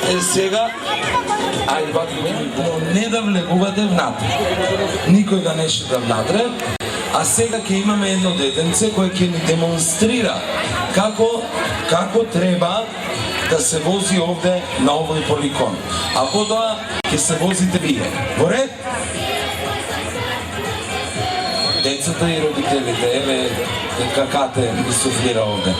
Сега, ајде бакиме, не да влегувате внатре. Никој да не шета внатре. А сега ќе имаме едно детенце кое ќе ни демонстрира како треба да се вози овде на овој полигон. А потоа ќе се возите вие. Во ред? Децата и родителите, еве какате ми суфлира овде.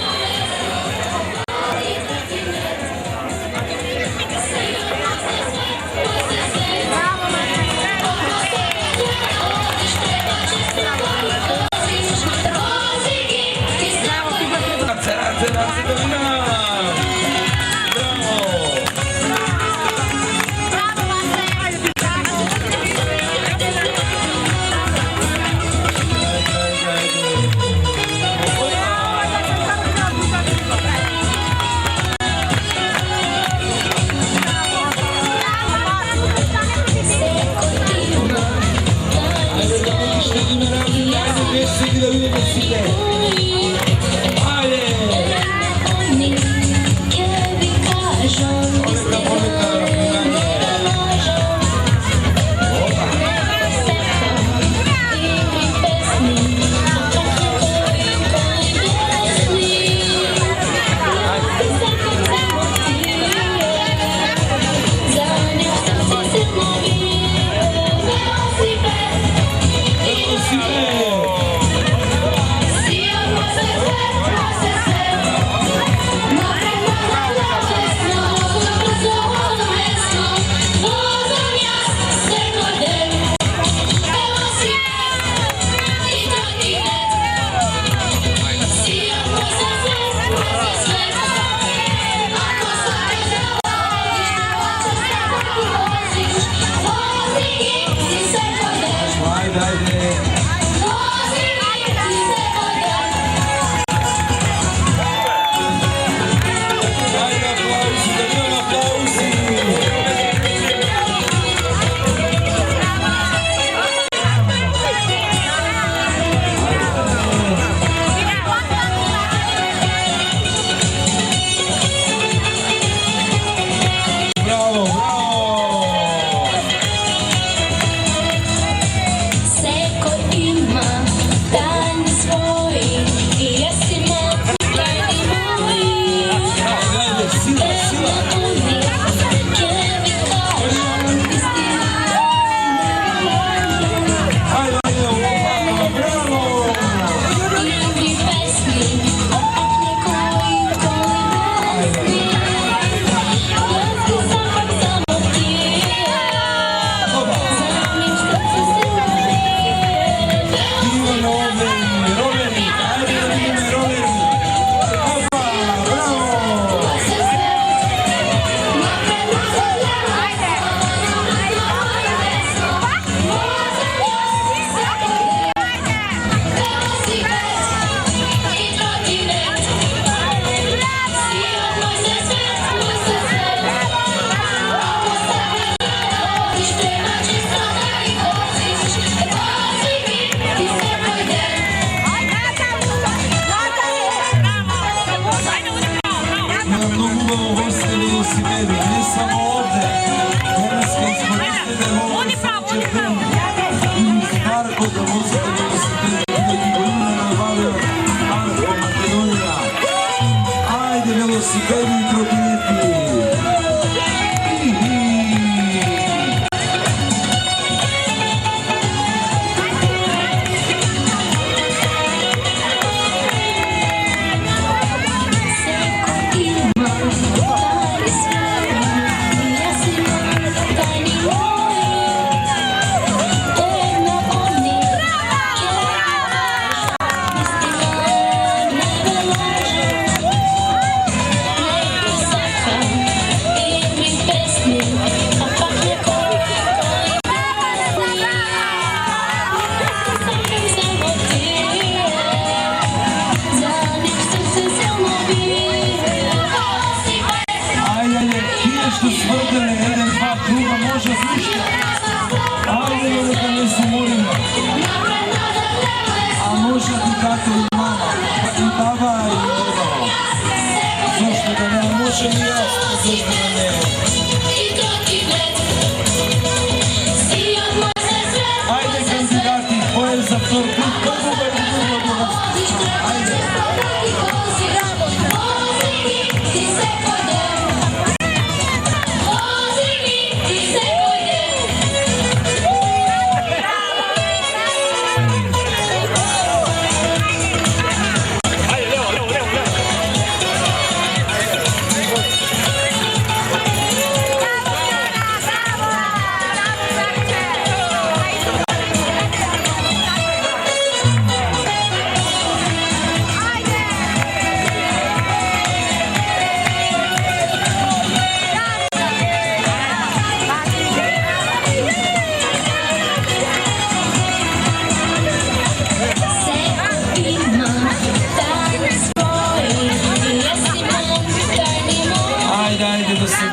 Зашто да не може ли јас, зашто да не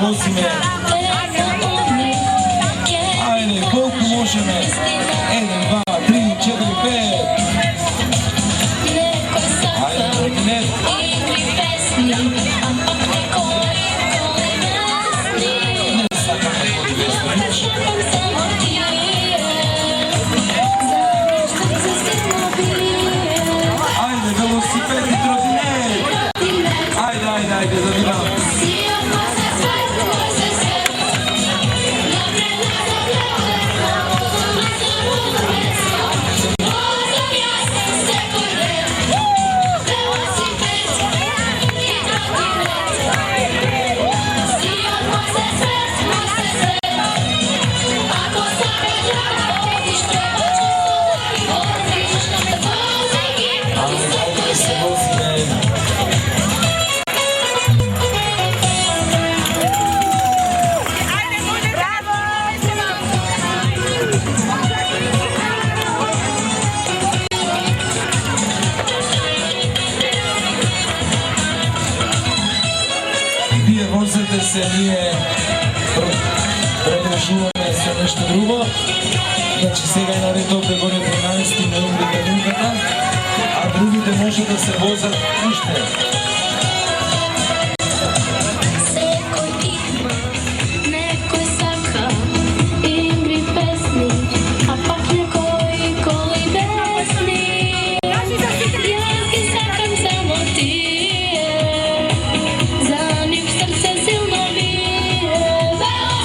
возиме. Ајде, колку можеме? 1, 2, 3, 4, 5. Ајде, тротинет. Ајде, велосипед и тротинет. Ајде, да видам. Возете се, ние продолжуваме со нешто друго. Значи сега е наред овде горе 13 ноември градинката, а другите може да се возат уште.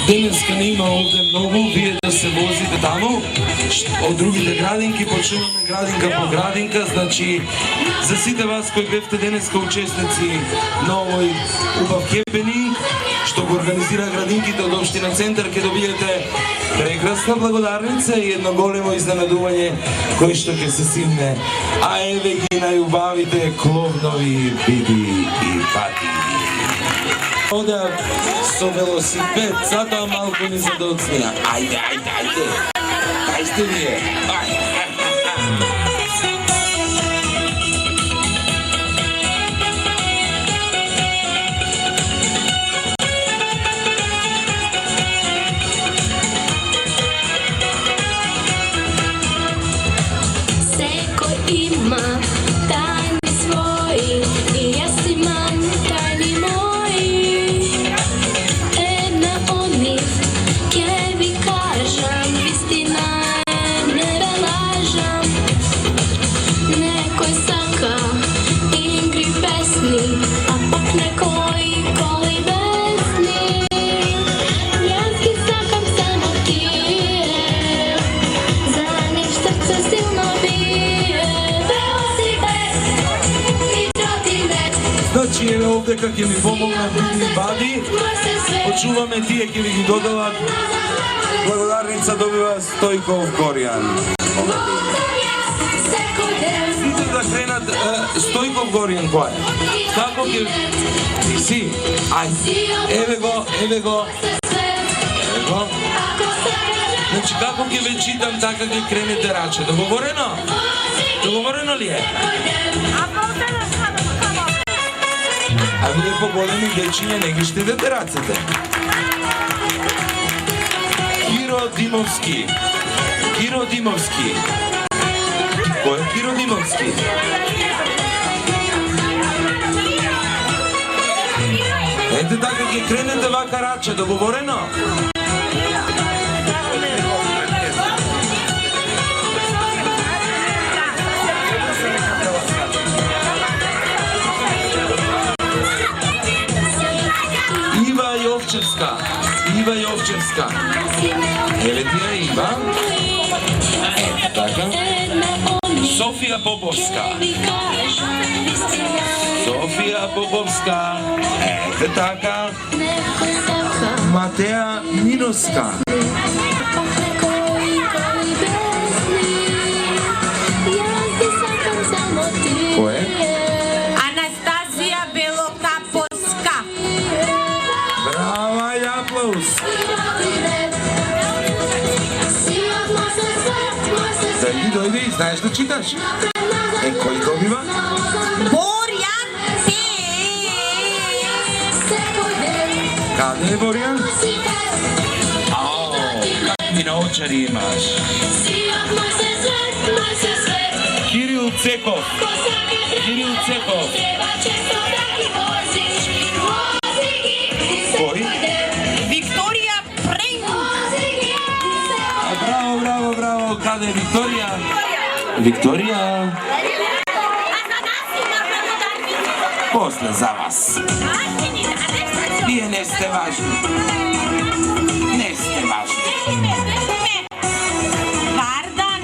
Денеска не има овде многу, вие да се возите таму, од другите градинки, почнуваме градинка по градинка, значи за сите вас кои бевте денеска учесници на овој убав хепенинг, што го организира градинките од Општина Центар, ќе добиете прекрасна благодарница и едно големо изненадување кој што ќе се симне. А еве ги најубавите кловнови биби и пати. Ода со велосипед, затоа малку ни задоцнија. Ајде. Кај сте вие? Секој има тајни своји и јас имам тајни моји. Една од нив ќе ви кажам, вистина не ве лажам. Некој сака игри песни, а пак некој коли бесни. Јас ги сакам само тие, за нив срце силно бие. Велосипед и тротинет. Значи еве овде како ќе ми помогнат биби и бади, почуваме тие ќе ви ги доделат. Благодарница добива Стојков Горјан. Сите да кренат Стојков Горјан кој? Како ќе си? Ајде. Еве го. Значи како ќе ве читам, така ќе кренете раче. Договорено? Договорено ли е? А вие по-големи дечиња не ги штедете рацете. Киро Димовски. Кој е Киро Димовски? Ете така ќе кренете вака раче, договорено? Ива Јовчевска. Еве ти е Ива. Така. Софија Поповска. Ете така. Матеја Миноска. Кој е? Анастазија Белокаповска. Браво, аплауз. Дојди, знаеш да читаш? Кој добива? Борјан Пеев. Каде е Боријан? Ао, какви научари имаш? Кирил Цеков. Кирил Цеков. Кој? Викторија Пренг. Браво, браво, браво. Каде е Викторија? Викторија. После за вас. Вие не сте важни. Не сте важни. Вардан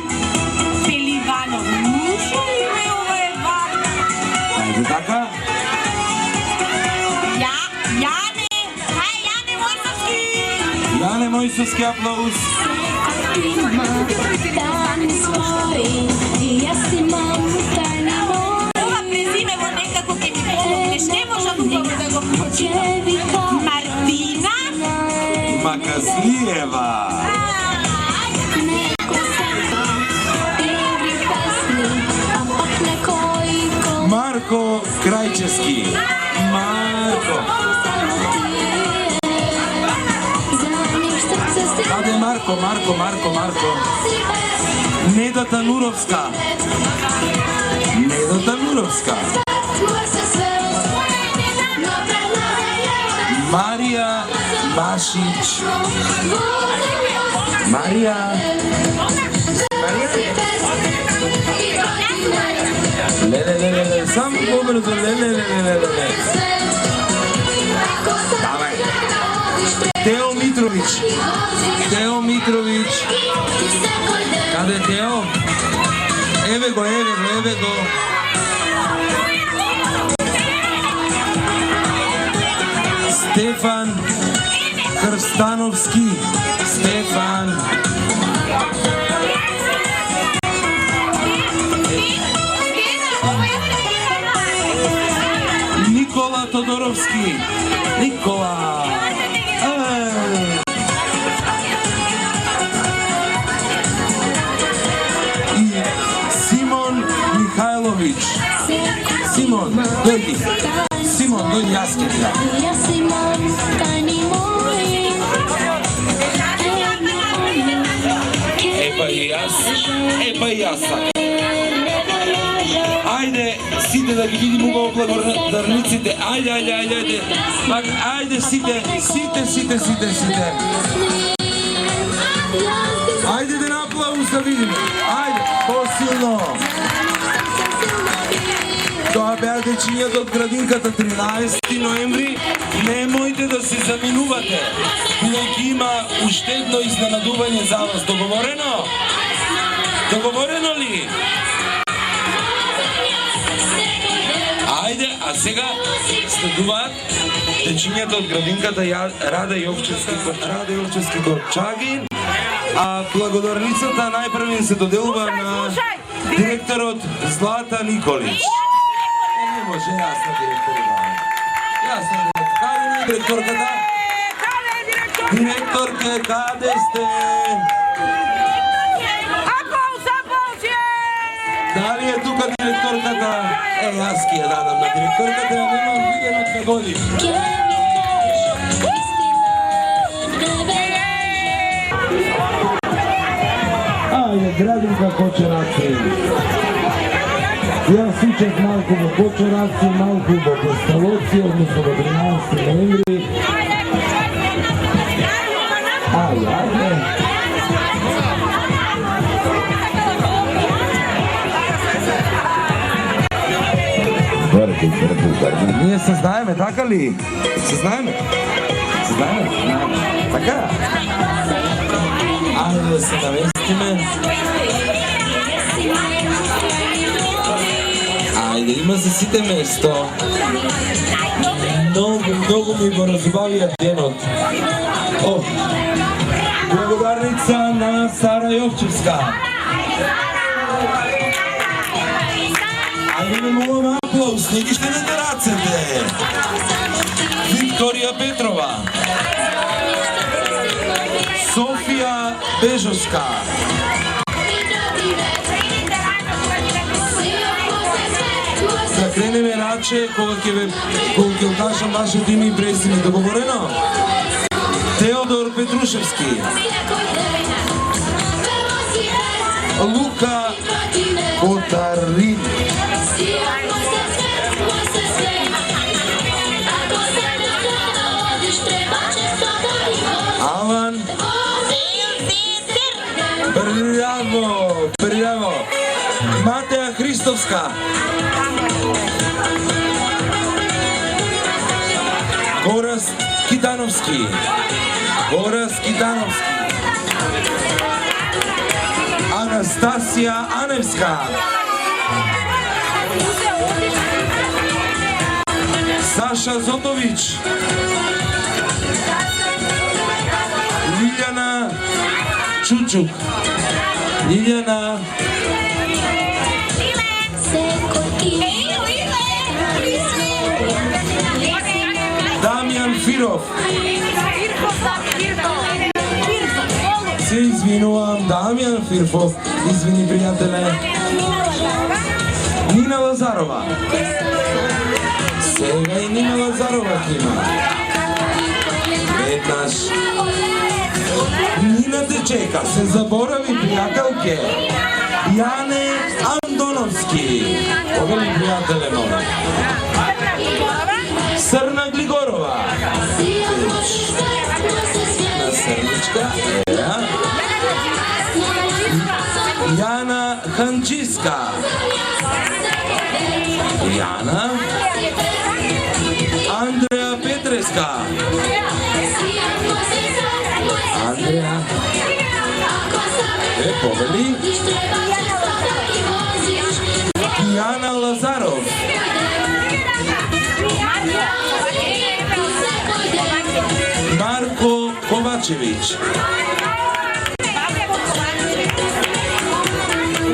Пеливанов. Мушо ли ме ова е Вардан? Ајде така? Јане Мојсовски. Јане Мојсовски аплауз. Ова презимево некако ќе ми помогнеш. Не можам убаво да го прочитам. Мартина Маказлиева. Марко Крајчевски. Марко. Каде е Марко? Марко. Неда Тануровска. Марија Машич. Марија. Леле, само побрзо, леле. Давај. Тео Митровиќ. Каде е Тео? Еве го. Стефан Крстановски. Никола Тодоровски. И Симон Михајловиќ. Дојди, јас ке ти дам. Епа и јас сакам. Ајде, сите да ги видим убаво благодарниците. Ајде. Ајде сите. Ајде еден аплауз да видиме. Ајде, посилно. Тоа беа дечињата од градинката 13 ноември. Немојте да се заминувате, бидејќи има уште едно изненадување за вас. Договорено ли? Ајде, а сега следуваат дечињата од градинката Рада Јовчевски Горчагин, а благодарницата најпрви се доделува на директорот Злата Николич. Не може, јас на директорот. Каде е директорката? Директорке, каде сте? Дали е тука директорката? Јас ки ја дадам на директорката, немам видено кај годи. Ајде, градинка Кочераци. Јас учев малку во Кочераци, малку во Песталоци, односно во 13 ноември. Ајде. Ние се знаеме, така ли? Се знаеме? Така? Ајде да се наместиме. Ајде, има за сите место. Многу ми го разубавија денот. Благодарница на Сара Јовчевска. Ајде не молам аплауз, не ги штедете рацете. Викторија Петрова. Софија Бежовска. Да кренеме певаче, кога ќе кажам вашето име и презиме, договорено? Теодор Петрушевски, Лука Котарин, Алан, браво, Матеја Христовска, Горас Китановски, Анастасија Аневска, Саша Зотович, Лилјана Чучук, Дамјан Фиров, се извинувам, Дамјан Фирфов, извини пријателе, Нина Лазарова, сега и Нина Лазарова ќе има, веднаш, Нина те чека, се заборави пријателке, Јане Андоновски, повели пријателе мој, Срна Глигорова, на Срничка, Јана Ханчиска, Андреа Петреска, повели, Јана Лазаров, Марко Ковачевич,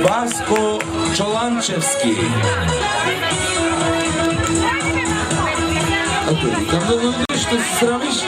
Васко Чоланчевски. А тој викам да дојдеш, што се срамиш?